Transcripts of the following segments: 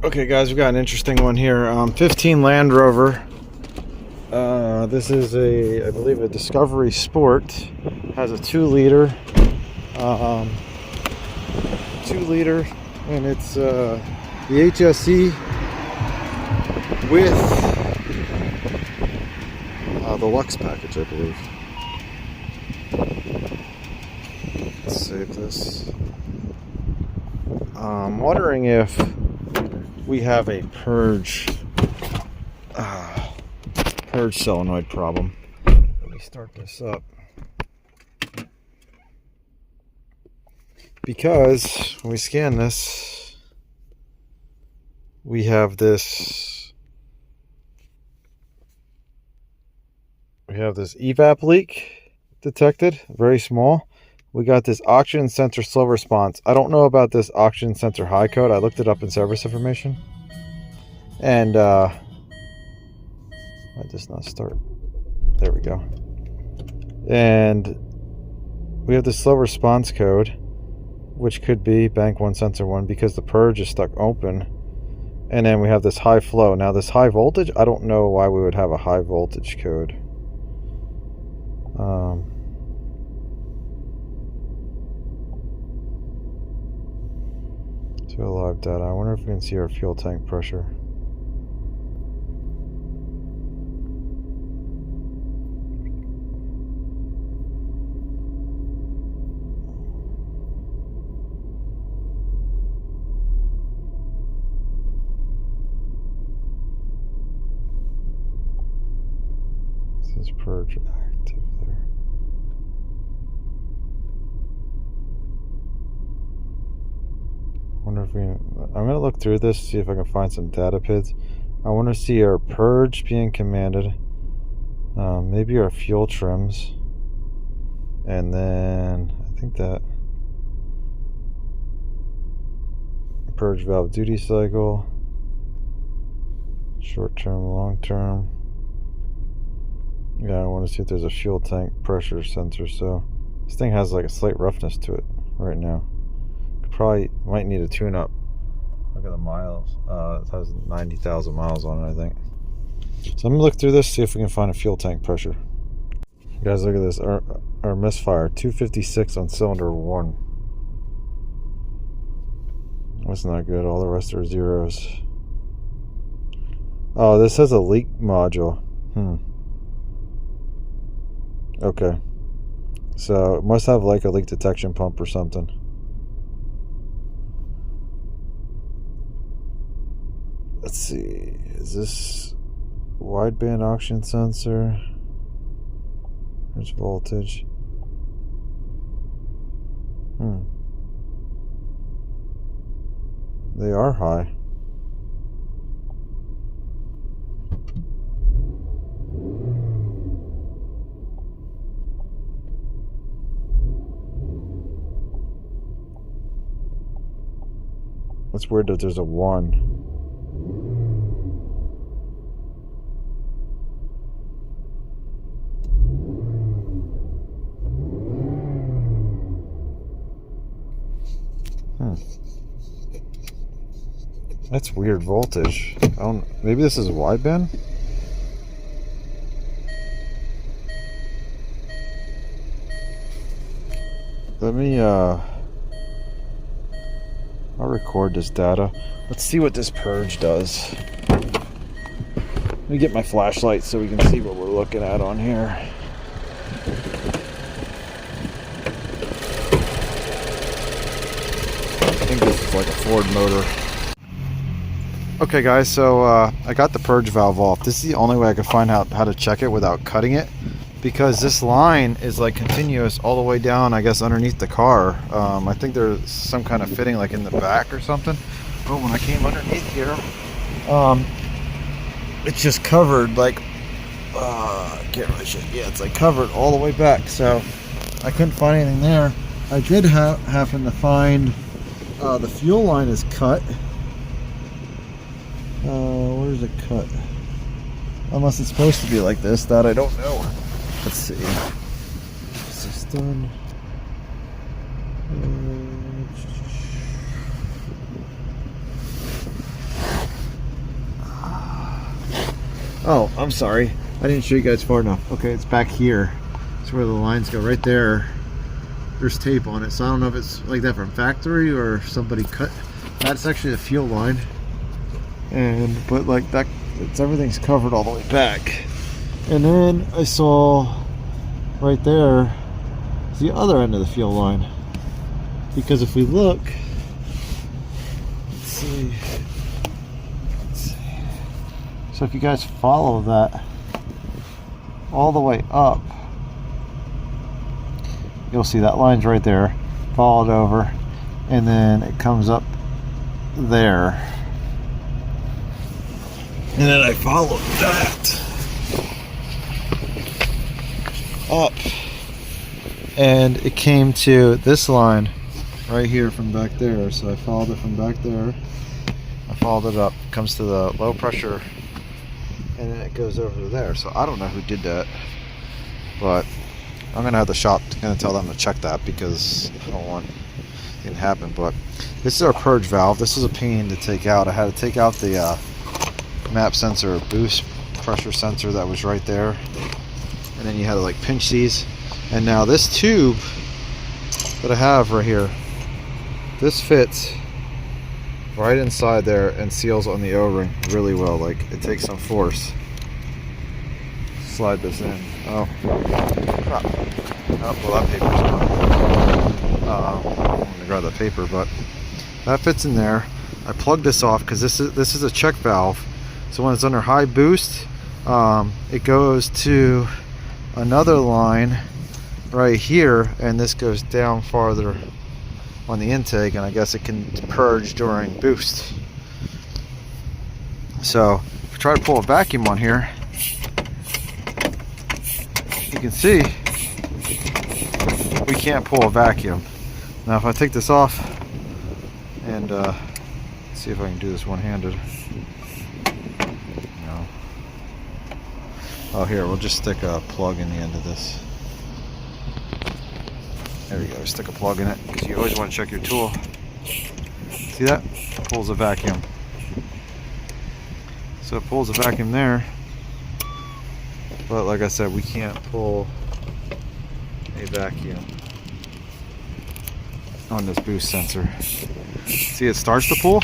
Okay guys, we got an interesting one here. 15 Land Rover. This is I believe a Discovery Sport. Has a 2-liter. 2-liter, and it's the HSE with the Lux package, I believe. Let's save this. I'm wondering if we have a Purge solenoid problem. Let me start this up. Because when we scan this, we have this EVAP leak detected, very small. We got this oxygen sensor slow response. I don't know about this oxygen sensor high code. I looked it up in service information. And why did this not start? There we go. And we have the slow response code, which could be bank 1 sensor 1 because the purge is stuck open. And then we have this high flow. Now this high voltage, I don't know why we would have a high voltage code. To live data. I wonder if we can see our fuel tank pressure. This is Purge active there. Wonder if I'm gonna look through this, see if I can find some data PIDs. I want to see our purge being commanded, maybe our fuel trims, and then I think that purge valve duty cycle, short term, long term. Yeah, I want to see if there's a fuel tank pressure sensor. So this thing has like a slight roughness to it right now. Probably might need a tune-up. Look at the miles. It has 90,000 miles on it, I think. So I'm gonna look through this, see if we can find a fuel tank pressure. You guys, look at this. Our Misfire 256 on cylinder 1. That's not good. All the rest are zeros. Oh, this has a leak module. Okay. So it must have like a leak detection pump or something. Let's see, is this wideband oxygen sensor? There's voltage. They are high. It's weird that there's a 1. That's weird voltage. Maybe this is wideband? Let me I'll record this data. Let's see what this purge does. Let me get my flashlight so we can see what we're looking at on here. I think this is like a Ford motor. Okay guys, so I got the purge valve off. This is the only way I could find out how to check it without cutting it, because this line is like continuous all the way down, I guess, underneath the car. I think there's some kind of fitting like in the back or something. But when I came underneath here, it's just covered like, I can't really show. Yeah, it's like covered all the way back. So I couldn't find anything there. I did happen to find the fuel line is cut. Where's it cut? Unless it's supposed to be like this, that I don't know. Let's see. Is this done? Oh, I'm sorry. I didn't show you guys far enough. Okay, it's back here. It's where the lines go. Right there. There's tape on it, so I don't know if it's like that from factory or somebody cut. That's actually a fuel line. But like that, everything's covered all the way back. And then I saw right there is the other end of the fuel line. Because if we look, let's see. So if you guys follow that all the way up, you'll see that line's right there, followed over, and then it comes up there. And then I followed that up, and it came to this line right here from back there. So I followed it from back there, I followed it up, comes to the low pressure, and then it goes over to there. So I don't know who did that, but I'm gonna have the shop gonna tell them to check that, because I don't want it to happen. But this is our purge valve. This is a pain to take out. I had to take out the map sensor, boost pressure sensor that was right there, and then you had to like pinch these. And now this tube that I have right here, this fits right inside there and seals on the O-ring really well. Like, it takes some force. Slide this in. Oh, crap. Oh, well, that paper's gone. I'm gonna grab that paper, but that fits in there. I plugged this off because this is a check valve. So when it's under high boost, it goes to another line right here, and this goes down farther on the intake, and I guess it can purge during boost. So if we try to pull a vacuum on here, you can see we can't pull a vacuum. Now if I take this off and see if I can do this one-handed. No. Oh, here, we'll just stick a plug in the end of this. There we go, stick a plug in it, because you always want to check your tool. See that? It pulls a vacuum. So it pulls a vacuum there, but like I said, we can't pull a vacuum on this boost sensor. See, it starts to pull,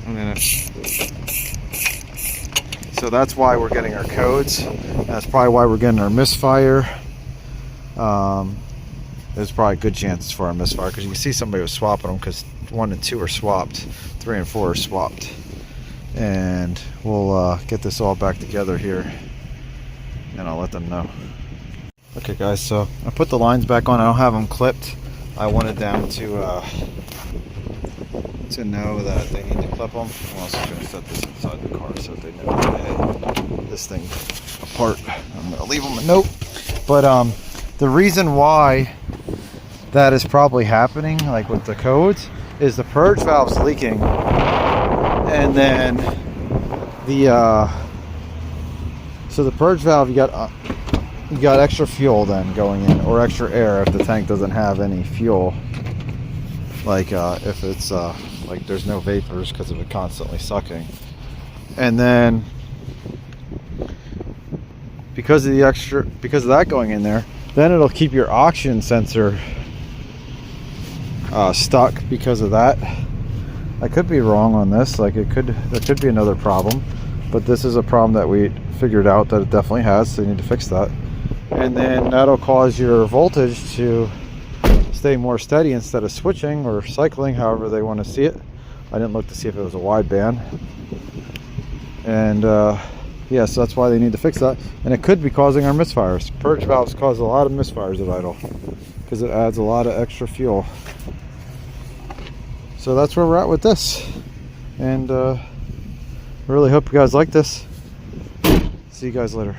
and then so that's why we're getting our codes. That's probably why we're getting our misfire. There's probably good chances for our misfire, because you can see somebody was swapping them, because 1 and 2 are swapped, 3 and 4 are swapped. And we'll get this all back together here, and I'll let them know. Okay guys, so I put the lines back on. I don't have them clipped. I wanted them to know that they need to clip them. I'm also going to set this inside the car so they know that, hey, this thing apart. I'm going to leave them a note. But the reason why that is probably happening, like with the codes, is the purge valve's leaking, and then the so the purge valve, you got extra fuel then going in, or extra air if the tank doesn't have any fuel, like if it's like there's no vapors because of it constantly sucking. And then because of that going in there, then it'll keep your oxygen sensor stuck because of that. I could be wrong on this, like there could be another problem, but this is a problem that we figured out that it definitely has, so you need to fix that. And then that'll cause your voltage to stay more steady instead of switching or cycling, however they want to see it. I didn't look to see if it was a wideband. And yeah, so that's why they need to fix that. And it could be causing our misfires. Purge valves cause a lot of misfires at idle because it adds a lot of extra fuel. So that's where we're at with this. And really hope you guys like this. See you guys later.